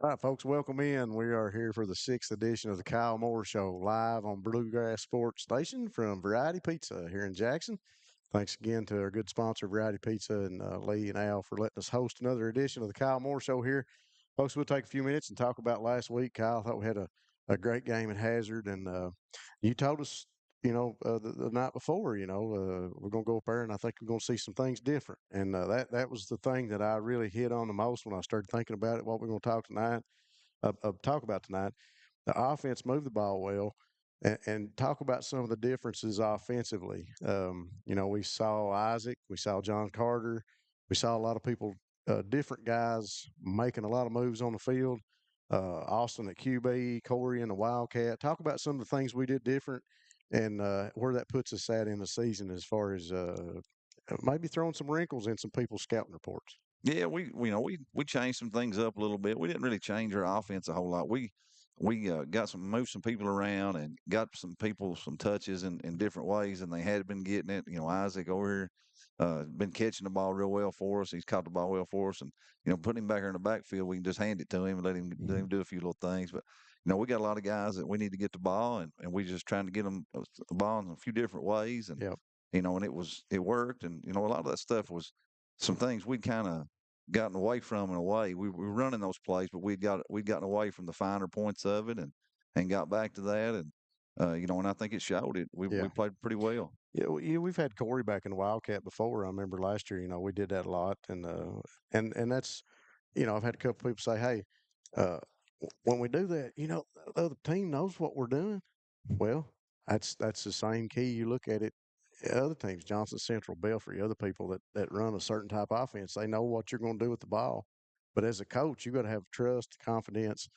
All right, folks, welcome in. We are here for the 6th edition of the Kyle Moore Show, live on Bluegrass Sports Station from Variety Pizza here in Jackson. Thanks again to our good sponsor, Variety Pizza, and Lee and Al for letting us host another edition of the Kyle Moore Show here. Folks, we'll take a few minutes and talk about last week. Kyle, I thought we had a great game at Hazard, and you told us, the night before, we're going to go up there, and I think we're going to see some things different. And that was the thing that I really hit on the most when I started thinking about it, what we're going to talk about tonight. The offense moved the ball well, and talk about some of the differences offensively. We saw Isaac, we saw John Carter, we saw a lot of people, different guys making a lot of moves on the field. Austin at QB, Corey in the Wildcat. Talk about some of the things we did different and where that puts us at in the season as far as maybe throwing some wrinkles in some people's scouting reports. Yeah, we changed some things up a little bit. We didn't really change our offense a whole lot. We moved some people around and got some people some touches in different ways, and they had been getting it. Isaac over here been catching the ball real well for us. He's caught the ball well for us, and putting him back here in the backfield, we can just hand it to him and let him do a few little things. But we got a lot of guys that we need to get the ball, and we just trying to get them the ball in a few different ways, and Yep. and it worked, and a lot of that stuff was some things we'd kind of gotten away from in a way. We were running those plays, but we'd gotten away from the finer points of it and got back to that, and and I think it showed it. We played pretty well. Yeah, we've had Corey back in the Wildcat before. I remember last year, we did that a lot, and that's, I've had a couple people say, "Hey, when we do that, the other team knows what we're doing." Well, that's the same key. You look at it, other teams, Johnson Central, Belfry, other people that run a certain type of offense, they know what you're going to do with the ball. But as a coach, you got to have trust, confidence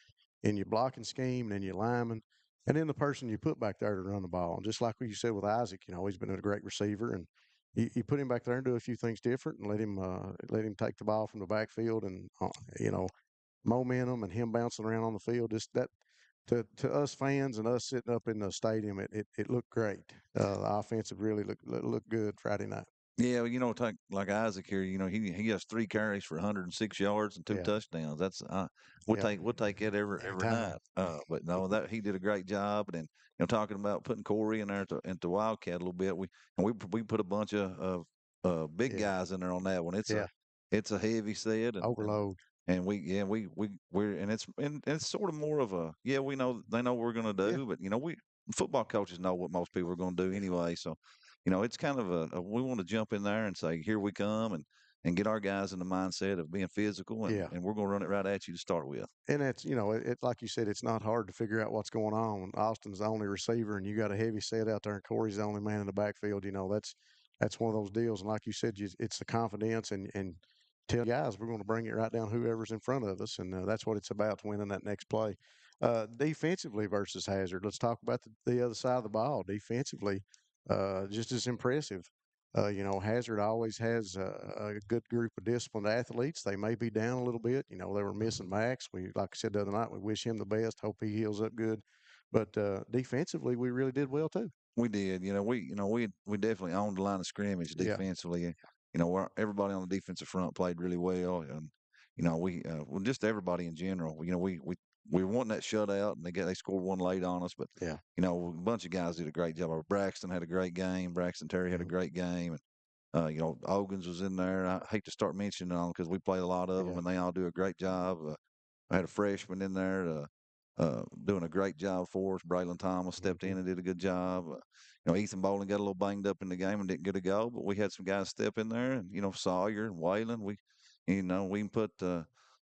in your blocking scheme and in your lineman, and in the person you put back there to run the ball. And just like what you said with Isaac, he's been a great receiver, and you put him back there and do a few things different, and let him take the ball from the backfield, and momentum and him bouncing around on the field. Just that to us fans and us sitting up in the stadium, it looked great. The offensive really looked good Friday night. Yeah, like Isaac here. He has 3 carries for 106 yards and 2 Yeah. touchdowns. That's we'll take it every time. night. But no, that he did a great job. And then talking about putting Corey in there into Wildcat a little bit, we put a bunch of big guys in there on that one. It's a heavy set and Overload. And we're and it's sort of more of a we know they know what we're going to do, but we football coaches know what most people are going to do anyway. So it's kind of we want to jump in there and say here we come and get our guys in the mindset of being physical and we're going to run it right at you to start with. And it's it's like you said, it's not hard to figure out what's going on. Austin's the only receiver, and you got a heavy set out there, and Corey's the only man in the backfield. That's one of those deals. And like you said, it's the confidence and tell guys we're going to bring it right down whoever's in front of us, and that's what it's about to winning that next play. Defensively versus Hazard, let's talk about the other side of the ball. Defensively, just as impressive. Hazard always has a good group of disciplined athletes. They may be down a little bit. They were missing Max. Like I said the other night, we wish him the best. Hope he heals up good. But defensively, we really did well too. We did. We definitely owned the line of scrimmage defensively. Yeah. Everybody on the defensive front played really well, and just everybody in general. We were wanting that shutout, and they scored one late on us, but a bunch of guys did a great job. Braxton had a great game. Braxton Terry had a great game, and Ogans was in there. I hate to start mentioning them because we played a lot of them, and they all do a great job. I had a freshman in there doing a great job for us. Braylon Thomas stepped in and did a good job. Ethan Bowling got a little banged up in the game and didn't get a go, but we had some guys step in there, and Sawyer and Waylon. We can put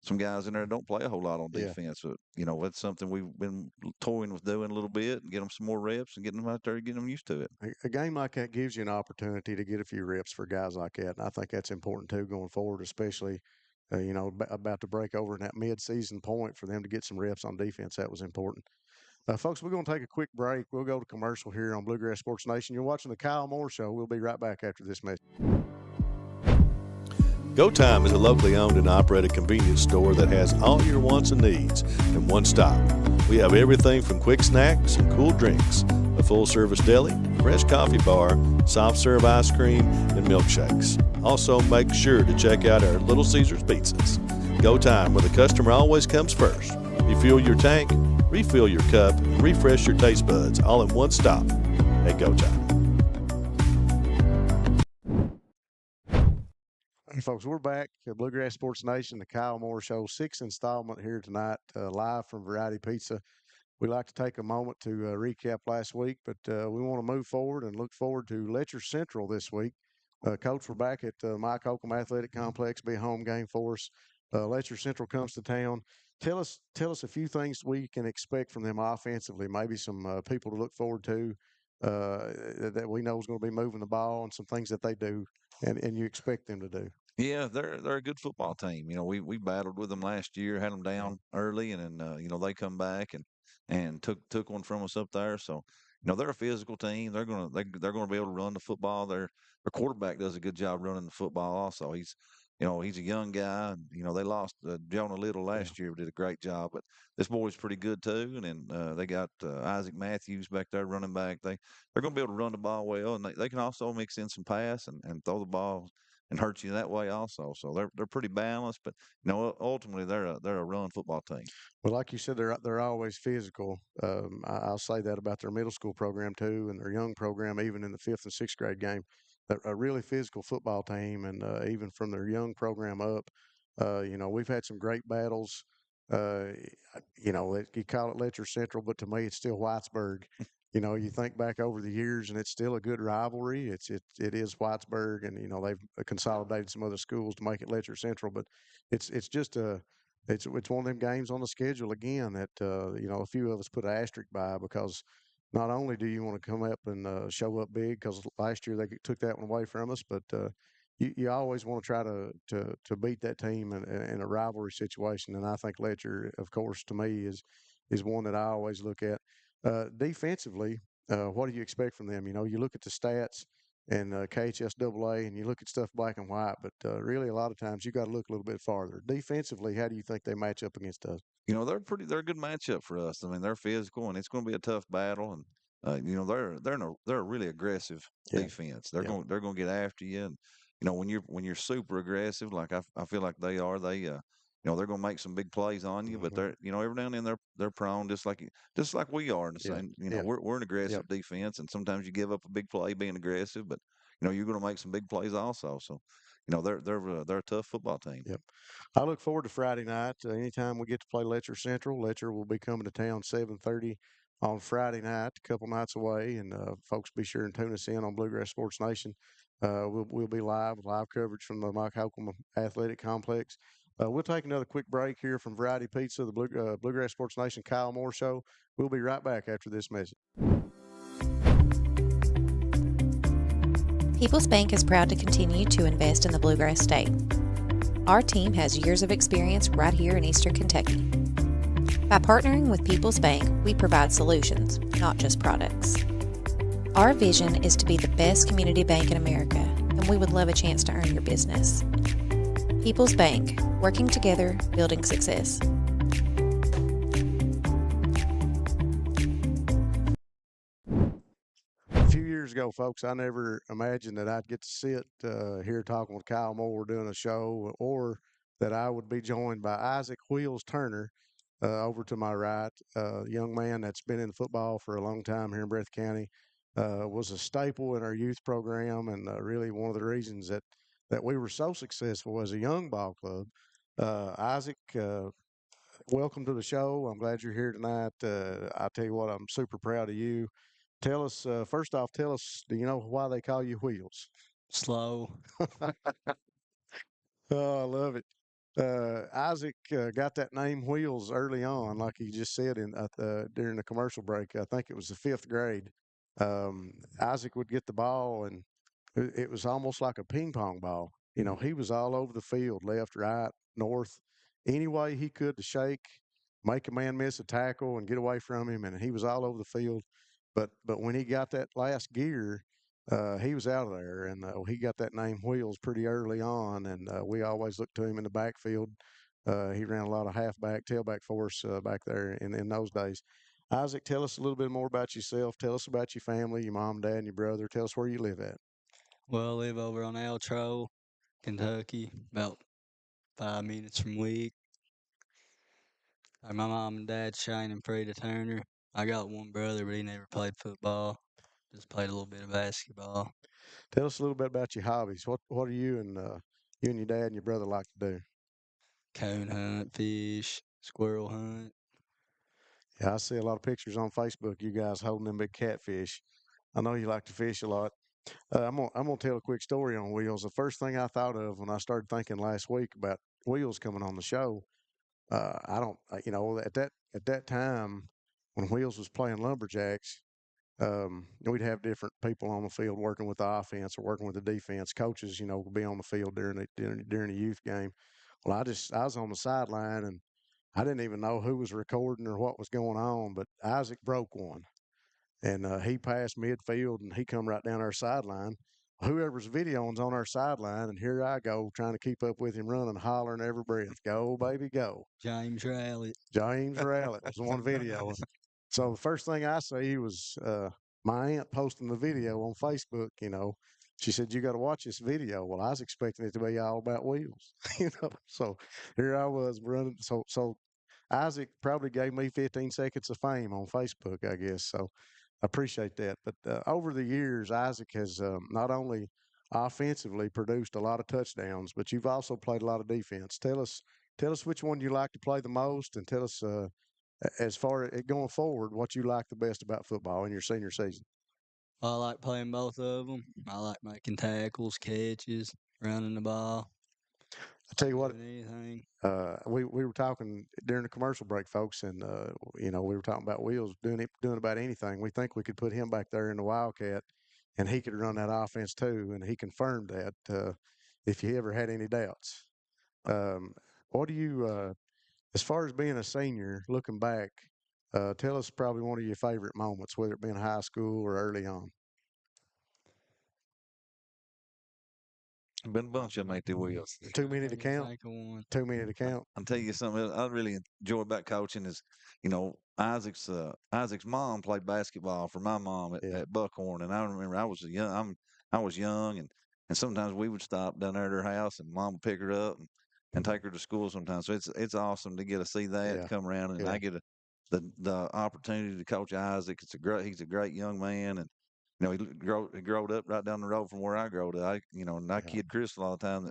some guys in there that don't play a whole lot on defense. But that's something we've been toying with doing a little bit and get them some more reps and getting them out there and getting them used to it. A game like that gives you an opportunity to get a few reps for guys like that, and I think that's important too going forward, especially. About to break over in that mid-season point for them to get some reps on defense. That was important. Folks, we're going to take a quick break. We'll go to commercial here on Bluegrass Sports Nation. You're watching the Kyle Moore Show. We'll be right back after this message. Go Time is a locally owned and operated convenience store that has all your wants and needs in one stop. We have everything from quick snacks and cool drinks, a full-service deli, fresh coffee bar, soft-serve ice cream, and milkshakes. Also, make sure to check out our Little Caesars pizzas. Go Time, where the customer always comes first. Refuel your tank, refill your cup, and refresh your taste buds all in one stop at Go Time. Hey, folks, we're back at Bluegrass Sports Nation, the Kyle Moore Show, 6th installment here tonight, live from Variety Pizza. We like to take a moment to recap last week, but we want to move forward and look forward to Letcher Central this week. Coach, we're back at Mike Holcomb Athletic Complex, be a home game for us. Letcher Central comes to town. Tell us a few things we can expect from them offensively, maybe some people to look forward to that we know is going to be moving the ball and some things that they do and you expect them to do. Yeah, they're a good football team. We battled with them last year, had them down early, and then they come back and took one from us up there. So they're a physical team. They're gonna be able to run the football. Their quarterback does a good job running the football. Also, he's a young guy. And, they lost Jonah Little last year, but did a great job. But this boy's pretty good too. And then they got Isaac Matthews back there running back. They're gonna be able to run the ball well, and they can also mix in some pass and throw the ball and hurt you that way also. So they're pretty balanced, but ultimately they're a run football team. Well, like you said, they're always physical. I'll say that about their middle school program too, and their young program, even in the 5th and 6th grade game. They're a really physical football team, and even from their young program up, we've had some great battles. Uh, you call it Letcher Central, but to me, it's still Whitesburg. You think back over the years, and it's still a good rivalry. It is Whitesburg, and they've consolidated some other schools to make it Letcher Central, but it's just it's one of them games on the schedule again that a few of us put an asterisk by because not only do you want to come up and show up big because last year they took that one away from us, but you always want to try to beat that team in a rivalry situation, and I think Letcher, of course, to me is one that I always look at. Defensively, what do you expect from them? You look at the stats and KHSAA, and you look at stuff black and white, but really a lot of times you got to look a little bit farther. Defensively, how do you think they match up against us? They're a good matchup for us. I mean, they're physical, and it's going to be a tough battle. And they're a really aggressive defense. They're going to get after you. And when you're super aggressive, like I feel like they are, they're going to make some big plays on you. But they're every now and then they're prone just like we are in the same. We're an aggressive defense, and sometimes you give up a big play being aggressive, but you're going to make some big plays also. So they're a tough football team. Yep. I look forward to Friday night. Anytime we get to play Letcher Central, Letcher will be coming to town 7:30 on Friday night, a couple nights away, and folks be sure and tune us in on Bluegrass Sports Nation. We'll be live coverage from the Mike Holcomb Athletic Complex. We'll take another quick break here from Variety Pizza, the Bluegrass Sports Nation Kyle Moore Show. We'll be right back after this message. People's Bank is proud to continue to invest in the Bluegrass State. Our team has years of experience right here in Eastern Kentucky. By partnering with People's Bank, we provide solutions, not just products. Our vision is to be the best community bank in America, and we would love a chance to earn your business. People's Bank, working together, building success. A few years ago, folks, I never imagined that I'd get to sit here talking with Kyle Moore doing a show, or that I would be joined by Isaac Wheels Turner over to my right, a young man that's been in football for a long time here in Breathitt County, was a staple in our youth program, and really one of the reasons that we were so successful as a young ball club. Isaac, welcome to the show. I'm glad you're here tonight. I tell you what, I'm super proud of you. Tell us, first off, do you know why they call you Wheels? Slow. Oh, I love it. Isaac got that name Wheels early on, like he just said during the commercial break. I think it was the 5th grade. Isaac would get the ball, and it was almost like a ping pong ball. He was all over the field, left, right, north, any way he could to shake, make a man miss a tackle, and get away from him. And he was all over the field. But when he got that last gear, he was out of there, and he got that name Wheels pretty early on, and we always looked to him in the backfield. He ran a lot of halfback, tailback for us back there in those days. Isaac, tell us a little bit more about yourself. Tell us about your family, your mom, dad, and your brother. Tell us where you live at. Well, I live over on Altro, Kentucky, about 5 minutes from Week. My mom and dad, Shane and Frida Turner. I got one brother, but he never played football. Just played a little bit of basketball. Tell us a little bit about your hobbies. What are you and your dad and your brother like to do? Coon hunt, fish, squirrel hunt. Yeah, I see a lot of pictures on Facebook. You guys holding them big catfish. I know you like to fish a lot. I'm gonna tell a quick story on Wheels. The first thing I thought of when I started thinking last week about Wheels coming on the show, I don't, at that time when Wheels was playing lumberjacks, we'd have different people on the field working with the offense or working with the defense. Coaches, would be on the field during the youth game. Well, I was on the sideline and I didn't even know who was recording or what was going on, but Isaac broke one. And he passed midfield and he come right down our sideline. Whoever's videoing's on our sideline, and here I go trying to keep up with him, running, hollering every breath, "Go, baby, go!" James Rowlett. James Rowlett was the one video. So the first thing I see was my aunt posting the video on Facebook. She said, "You got to watch this video." Well, I was expecting it to be all about Wheels, So here I was running. So Isaac probably gave me 15 seconds of fame on Facebook, I guess. So I appreciate that. But over the years, Isaac has not only offensively produced a lot of touchdowns, but you've also played a lot of defense. Tell us which one you like to play the most, and tell us as far as going forward, what you like the best about football in your senior season. I like playing both of them. I like making tackles, catches, running the ball. I tell you what, Doing anything. we were talking during the commercial break, folks, and we were talking about Wheels doing about anything. We think we could put him back there in the Wildcat, and he could run that offense too. And he confirmed that. If you ever had any doubts, what do you, as far as being a senior, looking back, tell us probably one of your favorite moments, whether it be in high school or early on. Been a bunch of them, ain't there, Wheels? Too many to count. Think of one. Too many to count. I'll tell you something I really enjoy about coaching is, Isaac's mom played basketball for my mom Yeah. at Buckhorn, and I remember I was young, and sometimes we would stop down there at her house, and mom would pick her up and take her to school sometimes. So it's awesome to get to see that Yeah. come around, and Yeah. I get the opportunity to coach Isaac. He's a great young man, and he growed up right down the road from where I growed up. And I kid Crystal all the time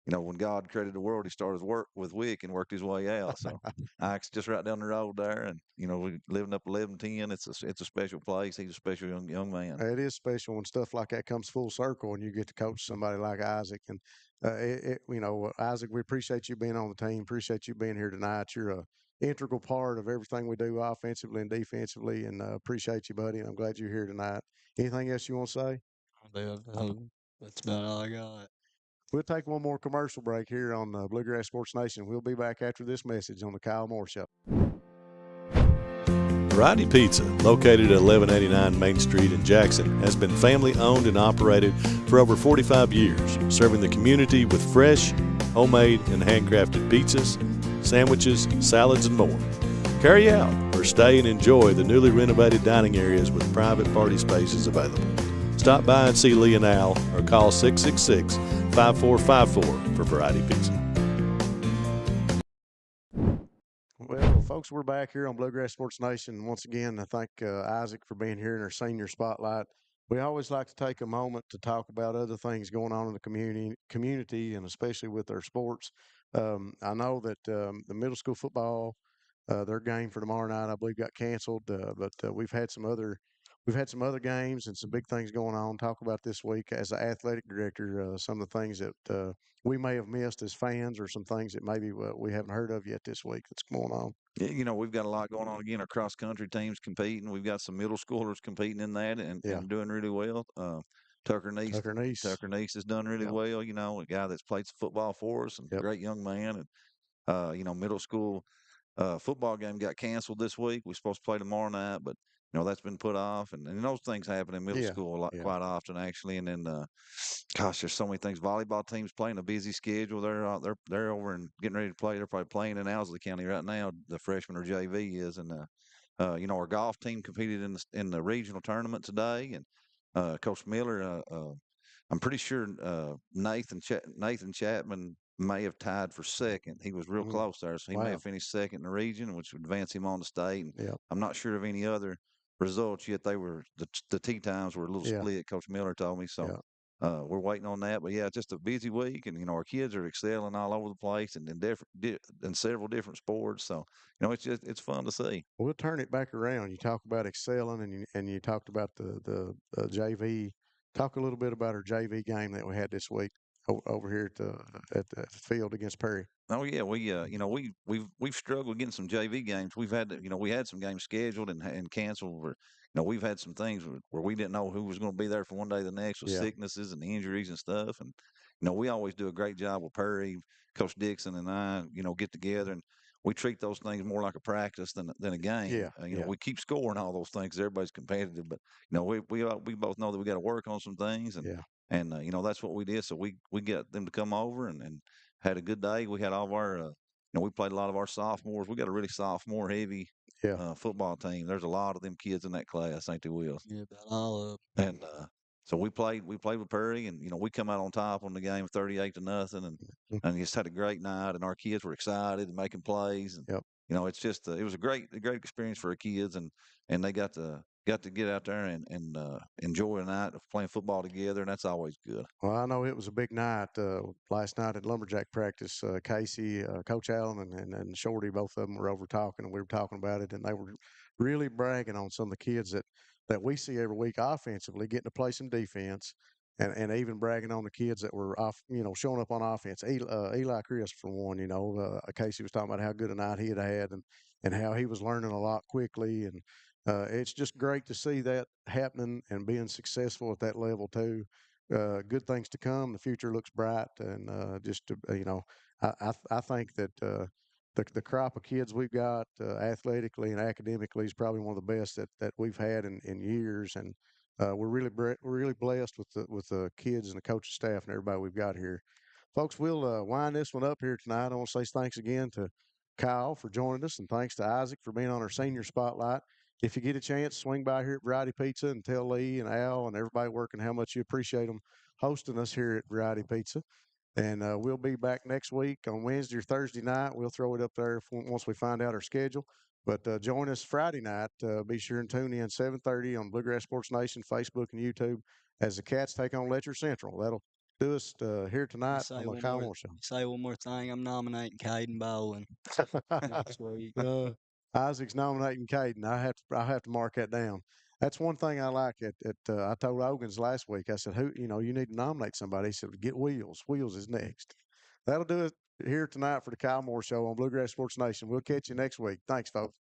that when God created the world, he started work with Wick and worked his way out. So Ike's just right down the road there, and we living up 1110. It's a special place. He's a special young man. It is special when stuff like that comes full circle and you get to coach somebody like Isaac. And Isaac, we appreciate you being on the team. Appreciate you being here tonight. You're a integral part of everything we do offensively and defensively, and appreciate you, buddy. And I'm glad you're here tonight. Anything else you want to say? That's about all I got. We'll take one more commercial break here on Bluegrass Sports Nation. We'll be back after this message on the Kyle Moore Show. Variety Pizza, located at 1189 Main Street in Jackson, has been family owned and operated for over 45 years, serving the community with fresh, homemade, and handcrafted pizzas, sandwiches, salads, and more. Carry out or stay and enjoy the newly renovated dining areas with private party spaces available. Stop by and see Lee and Al or call 666-5454 for Variety Pizza. Well, folks, we're back here on Bluegrass Sports Nation. Once again, I thank Isaac for being here in our senior spotlight. We always like to take a moment to talk about other things going on in the community, and especially with our sports. I know that the middle school football, their game for tomorrow night, I believe, got canceled, but we've had some other games and some big things going on. Talk about this week as the athletic director, some of the things that we may have missed as fans, or some things that maybe we haven't heard of yet this week that's going on. Yeah, we've got a lot going on again. Our cross country teams competing. We've got some middle schoolers competing in that and doing really well. Tucker Neese has done really well. A guy that's played football for us and great young man. And middle school football game got canceled this week. We're supposed to play tomorrow night, but that's been put off, and those things happen in middle school quite often, actually. And then, gosh, there's so many things. Volleyball teams playing a busy schedule. They're over and getting ready to play. They're probably playing in Owsley County right now. The freshman or JV is, and our golf team competed in the regional tournament today, and Coach Miller. I'm pretty sure Nathan Chapman may have tied for second. He was real Mm. close there, so he may have finished second in the region, which would advance him on to state. And Yep. I'm not sure of any other results yet. They were the tee times were a little split. Coach Miller told me so. We're waiting on that, but yeah, just a busy week, and our kids are excelling all over the place and in several different sports. So it's fun to see. We'll turn it back around. You talk about excelling, and you talked about the JV. Talk a little bit about our JV game that we had this week over here at the field against Perry. Oh yeah, we've struggled getting some JV games. We've had we had some games scheduled and canceled. Where we've had some things where we didn't know who was going to be there from one day to the next with sicknesses and injuries and stuff. And we always do a great job with Perry, Coach Dixon, and I. Get together and we treat those things more like a practice than a game. We keep scoring all those things. Everybody's competitive, but we both know that we got to work on some things and that's what we did. So we got them to come over and had a good day. We had all of our, we played a lot of our sophomores. We got a really sophomore heavy football team. There's a lot of them kids in that class, ain't there, Will? Yeah, about all of them. And so we played with Perry, and we come out on top on the game, 38-0, and just had a great night. And our kids were excited and making plays. And it's just it was a great experience for our kids, and they got to get out there and enjoy a night of playing football together, and that's always good. Well, I know it was a big night last night at lumberjack practice. Casey, Coach Allen, and Shorty, both of them were over talking, and we were talking about it, and they were really bragging on some of the kids that we see every week offensively, getting to play some defense, and even bragging on the kids that were off, showing up on offense. Eli Chris, for one, Casey was talking about how good a night he had and how he was learning a lot quickly, and it's just great to see that happening and being successful at that level too. Good things to come. The future looks bright, and I think that the crop of kids we've got athletically and academically is probably one of the best that we've had in years, and we're really blessed with the kids and the coaching staff and everybody we've got here. Folks, we'll wind this one up here tonight. I want to say thanks again to Kyle for joining us, and thanks to Isaac for being on our senior spotlight. If you get a chance, swing by here at Variety Pizza and tell Lee and Al and everybody working how much you appreciate them hosting us here at Variety Pizza. And we'll be back next week on Wednesday or Thursday night. We'll throw it up there once we find out our schedule. But join us Friday night. Be sure and tune in 7:30 on Bluegrass Sports Nation, Facebook, and YouTube as the Cats take on Letcher Central. That'll do us here tonight on the Kyle Moore Show. Say one more thing. I'm nominating Caden Bowling next week. Isaac's nominating Caden. I have to mark that down. That's one thing I like. I told Ogans last week. I said, you need to nominate somebody. He said, get Wheels. Wheels is next. That'll do it here tonight for the Kyle Moore Show on Bluegrass Sports Nation. We'll catch you next week. Thanks, folks.